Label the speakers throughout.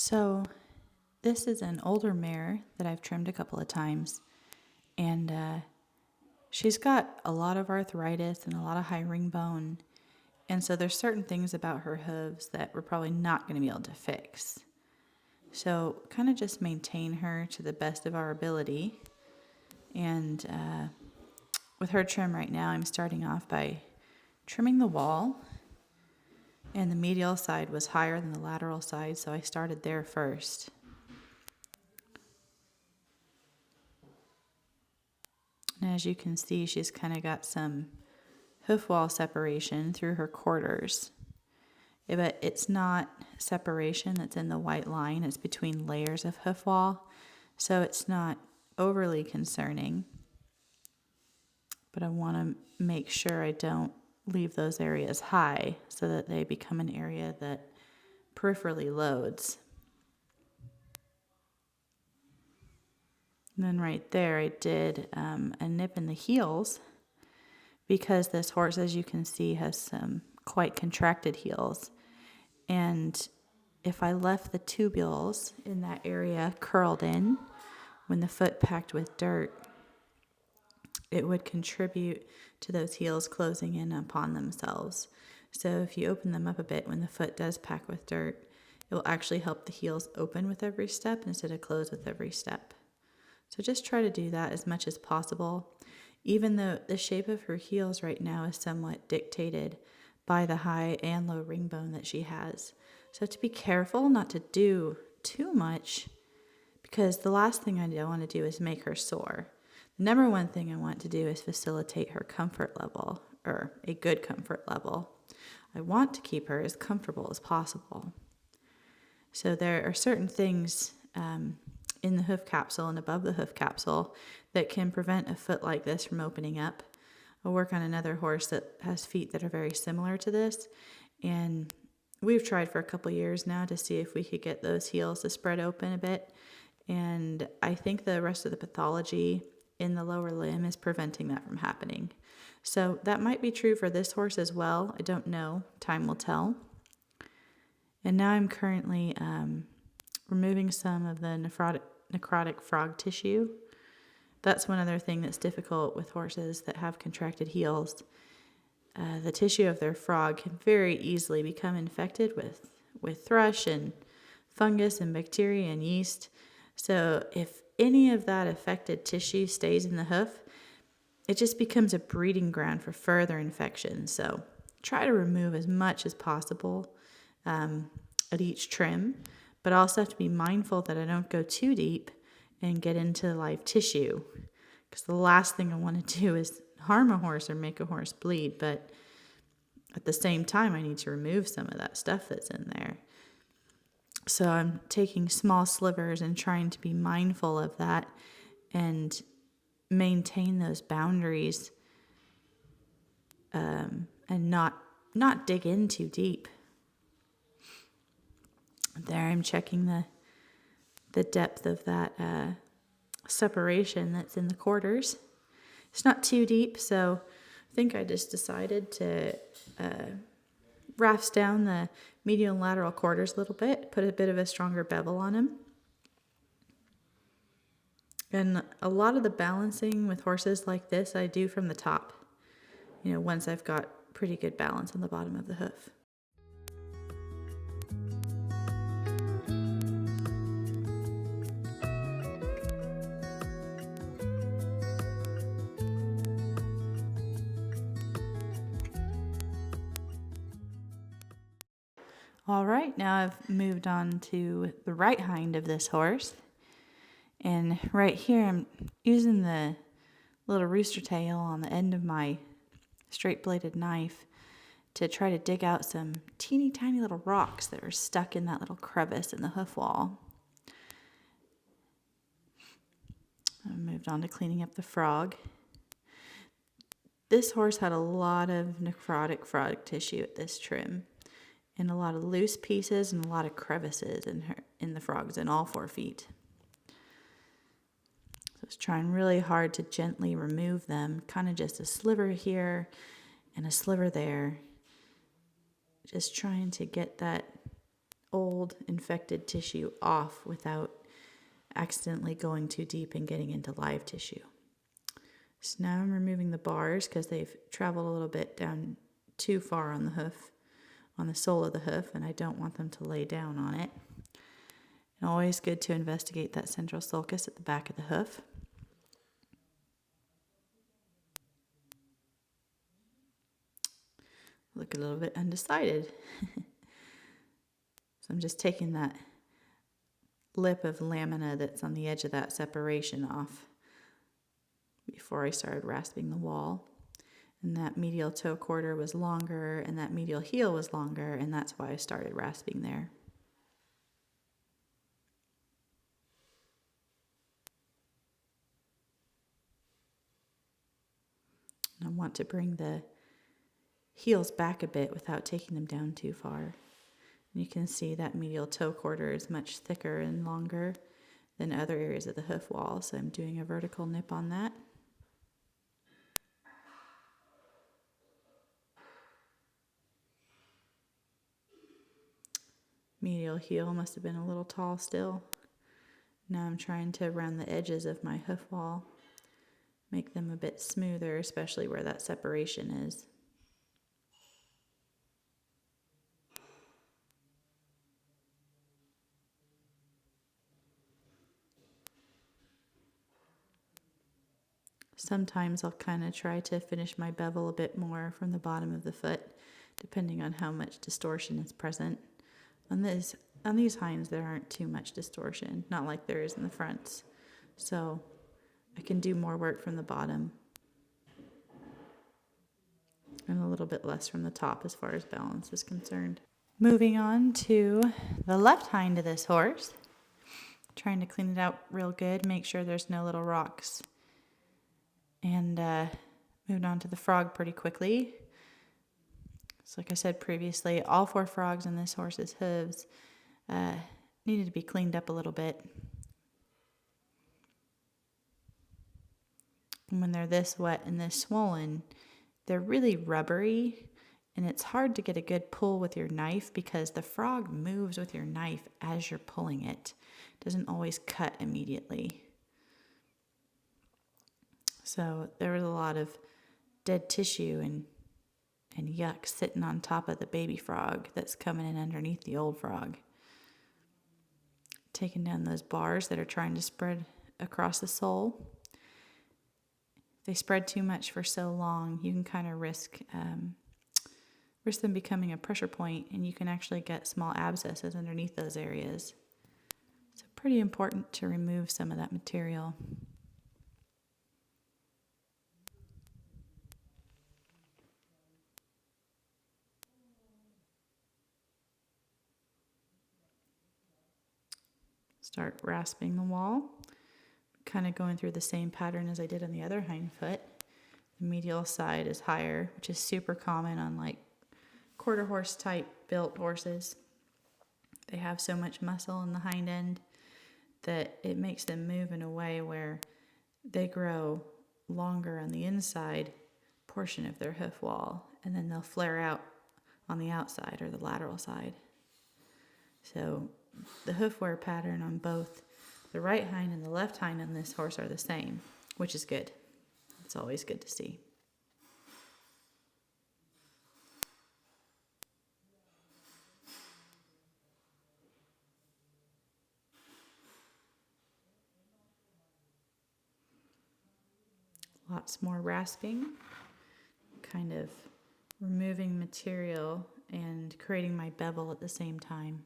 Speaker 1: So this is an older mare that I've trimmed a couple of times, and she's got a lot of arthritis and a lot of high ringbone, and so there's certain things about her hooves that we're probably not going to be able to fix. So kind of just maintain her to the best of our ability, and with her trim right now, I'm starting off by trimming the wall, and the medial side was higher than the lateral side, so I started there first. And as you can see, she's kind of got some hoof wall separation through her quarters. But it's not separation that's in the white line. It's between layers of hoof wall. So it's not overly concerning. But I want to make sure I don't leave those areas high so that they become an area that peripherally loads. And then right there I did a nip in the heels because this horse, as you can see, has some quite contracted heels. And if I left the tubules in that area curled in when the foot packed with dirt, it would contribute to those heels closing in upon themselves. So if you open them up a bit when the foot does pack with dirt, it will actually help the heels open with every step instead of close with every step. So just try to do that as much as possible, even though the shape of her heels right now is somewhat dictated by the high and low ring bone that she has. So to be careful not to do too much, because the last thing I don't want to do is make her sore. The number one thing I want to do is facilitate her comfort level, or a good comfort level. I want to keep her as comfortable as possible. So there are certain things in the hoof capsule and above the hoof capsule that can prevent a foot like this from opening up. I'll work on another horse that has feet that are very similar to this, and we've tried for a couple years now to see if we could get those heels to spread open a bit, and I think the rest of the pathology in the lower limb is preventing that from happening. So that might be true for this horse as well. I don't know. Time will tell. And now I'm currently removing some of the necrotic frog tissue. That's one other thing that's difficult with horses that have contracted heels. The tissue of their frog can very easily become infected with thrush and fungus and bacteria and yeast. So if any of that affected tissue stays in the hoof, it just becomes a breeding ground for further infection. So try to remove as much as possible at each trim, but I also have to be mindful that I don't go too deep and get into live tissue, because the last thing I want to do is harm a horse or make a horse bleed, but at the same time I need to remove some of that stuff that's in there. So I'm taking small slivers and trying to be mindful of that and maintain those boundaries, and not dig in too deep. There I'm checking the depth of that separation that's in the quarters. It's not too deep, so I think I just decided to rafts down the medial and lateral quarters a little bit, put a bit of a stronger bevel on them. And a lot of the balancing with horses like this I do from the top, once I've got pretty good balance on the bottom of the hoof. All right, now I've moved on to the right hind of this horse. And right here I'm using the little rooster tail on the end of my straight bladed knife to try to dig out some teeny tiny little rocks that are stuck in that little crevice in the hoof wall. I moved on to cleaning up the frog. This horse had a lot of necrotic frog tissue at this trim, and a lot of loose pieces and a lot of crevices in the frogs in all 4 feet. So I was trying really hard to gently remove them, kind of just a sliver here and a sliver there. Just trying to get that old infected tissue off without accidentally going too deep and getting into live tissue. So now I'm removing the bars because they've traveled a little bit down too far on the hoof, on the sole of the hoof, and I don't want them to lay down on it. And always good to investigate that central sulcus at the back of the hoof. Look a little bit undecided. So I'm just taking that lip of lamina that's on the edge of that separation off before I started rasping the wall. And that medial toe quarter was longer and that medial heel was longer, and that's why I started rasping there. And I want to bring the heels back a bit without taking them down too far. And you can see that medial toe quarter is much thicker and longer than other areas of the hoof wall, so I'm doing a vertical nip on that. Medial heel must have been a little tall still. Now I'm trying to round the edges of my hoof wall, make them a bit smoother, especially where that separation is. Sometimes I'll kind of try to finish my bevel a bit more from the bottom of the foot, depending on how much distortion is present. On these hinds, there aren't too much distortion, not like there is in the fronts. So I can do more work from the bottom and a little bit less from the top as far as balance is concerned. Moving on to the left hind of this horse. Trying to clean it out real good, make sure there's no little rocks. And moved on to the frog pretty quickly. So like I said previously, all 4 frogs in this horse's hooves needed to be cleaned up a little bit. And when they're this wet and this swollen, they're really rubbery, and it's hard to get a good pull with your knife because the frog moves with your knife as you're pulling it. It doesn't always cut immediately. So there was a lot of dead tissue and yuck sitting on top of the baby frog that's coming in underneath the old frog. Taking down those bars that are trying to spread across the sole. If they spread too much for so long, you can kind of risk them becoming a pressure point, and you can actually get small abscesses underneath those areas. So pretty important to remove some of that material. Start rasping the wall, kind of going through the same pattern as I did on the other hind foot. The medial side is higher, which is super common on like quarter horse type built horses. They have so much muscle in the hind end that it makes them move in a way where they grow longer on the inside portion of their hoof wall, and then they'll flare out on the outside or the lateral side. So the hoof wear pattern on both the right hind and the left hind on this horse are the same, which is good. It's always good to see. Lots more rasping, kind of removing material and creating my bevel at the same time.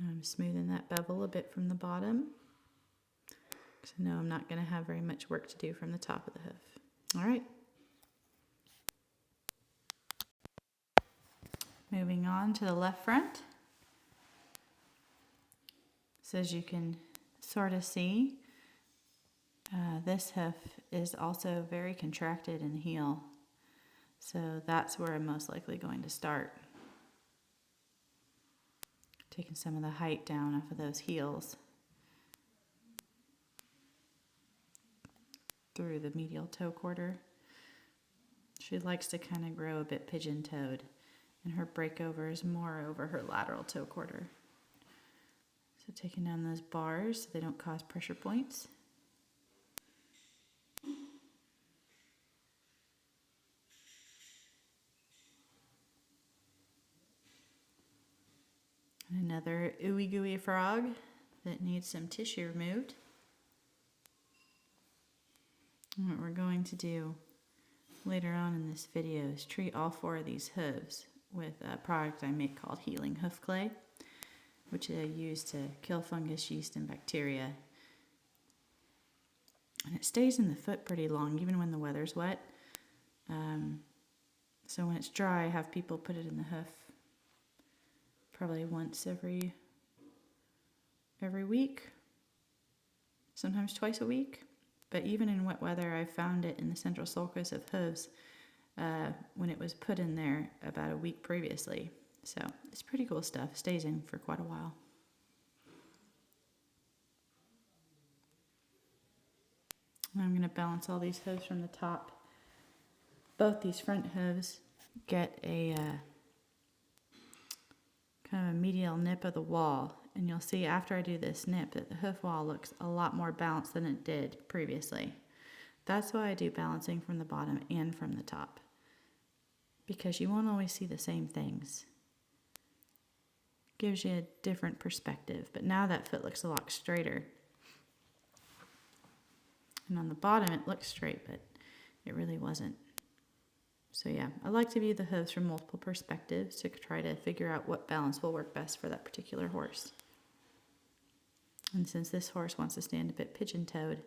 Speaker 1: I'm smoothing that bevel a bit from the bottom, because I know I'm not going to have very much work to do from the top of the hoof. All right. Moving on to the left front. So as you can sort of see, this hoof is also very contracted in the heel. So that's where I'm most likely going to start. Taking some of the height down off of those heels. through the medial toe quarter. She likes to kind of grow a bit pigeon-toed, and her breakover is more over her lateral toe quarter. So taking down those bars so they don't cause pressure points. And another ooey gooey frog that needs some tissue removed. And what we're going to do later on in this video is treat all 4 of these hooves with a product I make called healing hoof clay, which I use to kill fungus, yeast, and bacteria. And it stays in the foot pretty long, even when the weather's wet. So when it's dry, I have people put it in the hoof probably once every week, sometimes twice a week. But even in wet weather, I found it in the central sulcus of hooves when it was put in there about a week previously. So it's pretty cool stuff. It stays in for quite a while. I'm going to balance all these hooves from the top. Both these front hooves get a kind of a medial nip of the wall. And you'll see after I do this nip that the hoof wall looks a lot more balanced than it did previously. That's why I do balancing from the bottom and from the top, because you won't always see the same things. Gives you a different perspective. But now that foot looks a lot straighter. And on the bottom it looks straight, but it really wasn't. So yeah, I like to view the hooves from multiple perspectives to try to figure out what balance will work best for that particular horse. And since this horse wants to stand a bit pigeon-toed,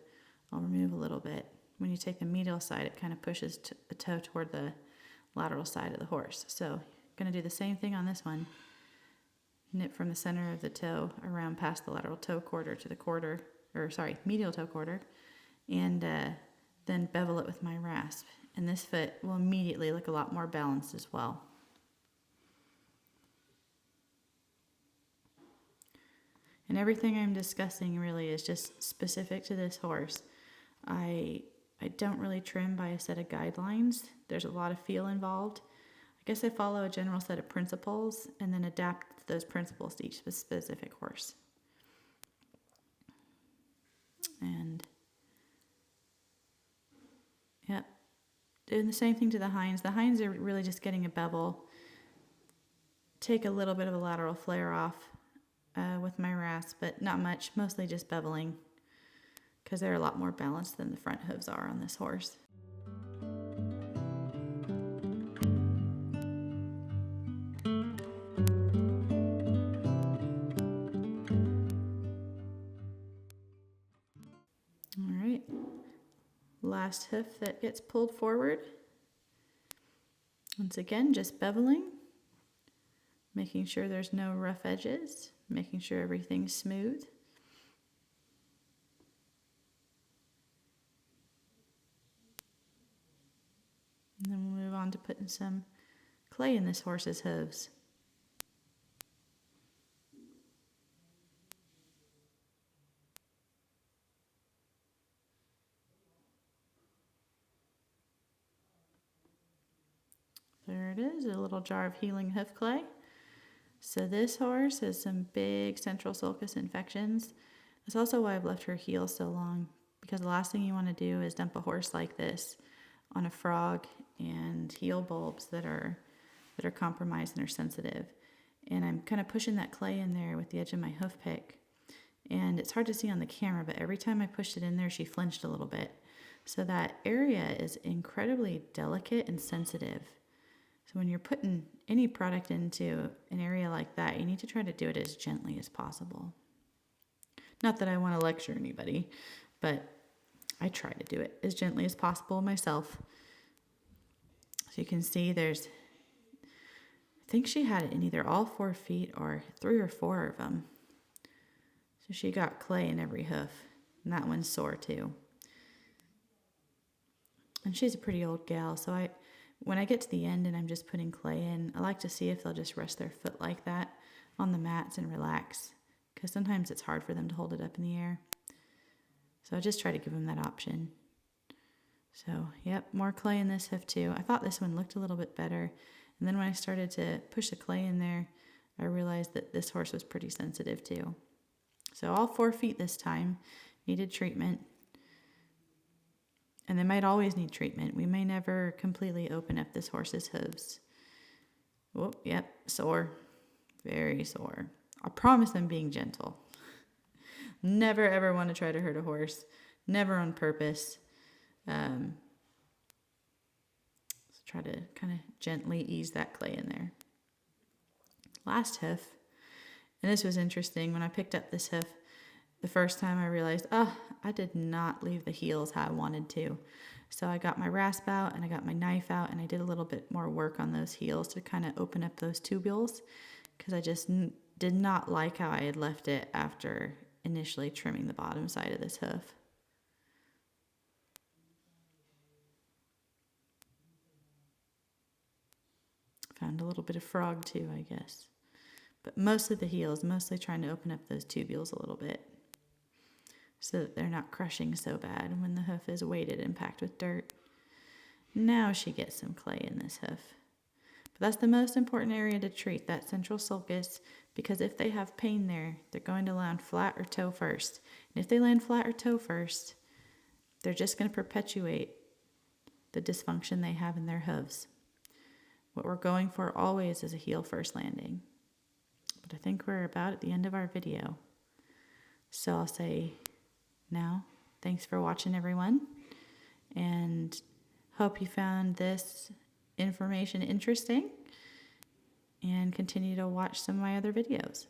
Speaker 1: I'll remove a little bit. When you take the medial side, it kind of pushes the toe toward the lateral side of the horse. So I'm going to do the same thing on this one. Nip from the center of the toe around past the lateral toe quarter to the medial toe quarter, and then bevel it with my rasp. And this foot will immediately look a lot more balanced as well. And everything I'm discussing really is just specific to this horse. I don't really trim by a set of guidelines. There's a lot of feel involved. I guess I follow a general set of principles and then adapt those principles to each specific horse. And yep, doing the same thing to the hinds. The hinds are really just getting a bevel. Take a little bit of a lateral flare off with my rasp, but not much, mostly just beveling, because they're a lot more balanced than the front hooves are on this horse. All right, last hoof that gets pulled forward. Once again, just beveling, making sure there's no rough edges, making sure everything's smooth. And then we'll move on to putting some clay in this horse's hooves. There it is, a little jar of healing hoof clay. So this horse has some big central sulcus infections. That's also why I've left her heel so long, because the last thing you want to do is dump a horse like this on a frog and heel bulbs that are compromised and are sensitive. And I'm kind of pushing that clay in there with the edge of my hoof pick. And it's hard to see on the camera, but every time I pushed it in there, she flinched a little bit. So that area is incredibly delicate and sensitive. So when you're putting any product into an area like that, you need to try to do it as gently as possible. Not that I want to lecture anybody, but I try to do it as gently as possible myself. So you can see I think she had it in either all 4 feet or 3 or 4 of them. So she got clay in every hoof, and that one's sore too. And she's a pretty old gal, so when I get to the end and I'm just putting clay in, I like to see if they'll just rest their foot like that on the mats and relax, because sometimes it's hard for them to hold it up in the air. So I just try to give them that option. So, yep, more clay in this hoof too. I thought this one looked a little bit better. And then when I started to push the clay in there, I realized that this horse was pretty sensitive too. So all 4 feet this time needed treatment. And they might always need treatment. We may never completely open up this horse's hooves. Oh, yep, sore. Very sore. I promise I'm being gentle. Never ever want to try to hurt a horse. Never on purpose. So try to kind of gently ease that clay in there. Last hoof, and this was interesting. When I picked up this hoof, the first time I realized, I did not leave the heels how I wanted to. So I got my rasp out and I got my knife out and I did a little bit more work on those heels to kind of open up those tubules, because I just did not like how I had left it after initially trimming the bottom side of this hoof. Found a little bit of frog too, I guess. But mostly the heels, mostly trying to open up those tubules a little bit so that they're not crushing so bad when the hoof is weighted and packed with dirt. Now she gets some clay in this hoof. But that's the most important area to treat, that central sulcus, because if they have pain there, they're going to land flat or toe first. And if they land flat or toe first, they're just going to perpetuate the dysfunction they have in their hooves. What we're going for always is a heel first landing. But I think we're about at the end of our video. So I'll say now, thanks for watching, everyone. And hope you found this information interesting. And continue to watch some of my other videos.